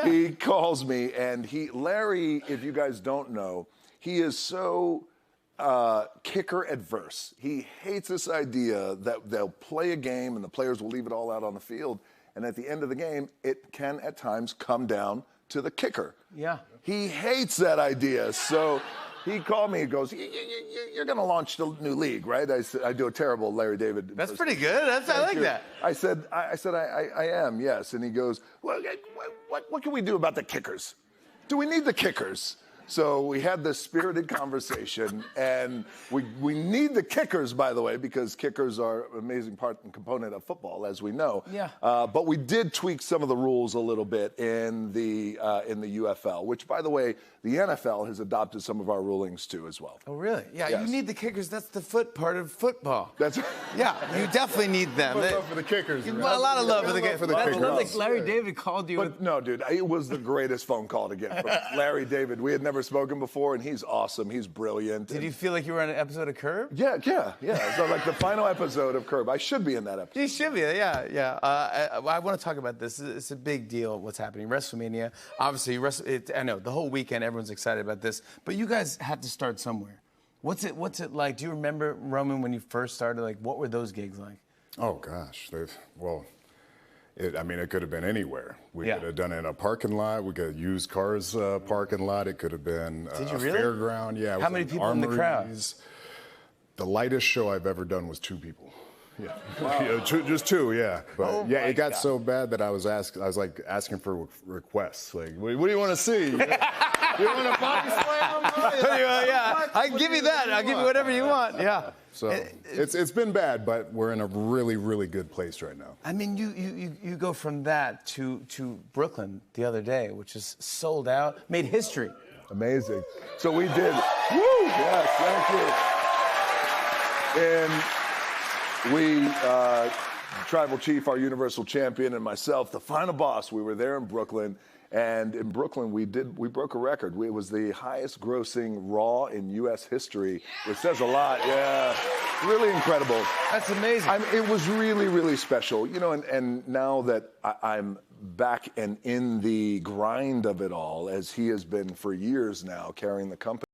He calls me, and Larry, if you guys don't know, he is so kicker adverse. He hates this idea that they'll play a game and the players will leave it all out on the field, and at the end of the game, it can at times come down to the kicker. Yeah. He hates that idea. So he called me and goes, "You're going to launch the new league, right?" I said, I do a terrible Larry David. That's pretty good. I like that. I said, I am, yes. And he goes, well, what can we do about the kickers? Do we need the kickers? So we had this spirited conversation, and we need the kickers, by the way, because kickers are an amazing part and component of football, as we know. Yeah. But we did tweak some of the rules a little bit in the UFL, which, by the way, the NFL has adopted some of our rulings too, as well. Oh, really? Yeah. Yes. You need the kickers. That's the foot part of football. That's Yeah, you definitely need them. Love for the kickers. A lot of love for the kickers. kickers. Like Larry David called you. But no, dude, it was the greatest phone call to get from Larry David. We had never spoken before, and he's awesome. He's brilliant. Did you feel like you were on an episode of Curb? Yeah. So like the final episode of Curb. I should be in that episode. You should be, yeah. I want to talk about this. It's a big deal, what's happening. WrestleMania, obviously, I know, the whole weekend, everyone's excited about this. But you guys had to start somewhere. What's it like? Do you remember, Roman, when you first started? Like, what were those gigs like? Oh, gosh. It could have been anywhere. We Yeah. could have done it in a parking lot. We could have used cars parking lot. It could have been Did you a really? fairground. Yeah. How many people in the crowd? Armories. The lightest show I've ever done was 2 people. Yeah. Wow. Just 2, yeah. But it got so bad that I was asking for requests. Like, what do you want to see? You want a body slam? Yeah, I can give you that. I'll give you whatever you want. Yeah. So it's been bad, but we're in a really, really good place right now. I mean, you go from that to Brooklyn the other day, which is sold out, made history. Amazing. So we did. Woo! Yes, thank you. And we, Tribal Chief, our Universal Champion, and myself, the final boss, we were there in Brooklyn. And in Brooklyn, we broke a record. It was the highest grossing Raw in U.S. history, which says a lot. Yeah, really incredible. That's amazing. It was really, really special. You know, and now that I'm back and in the grind of it all, as he has been for years now, carrying the company.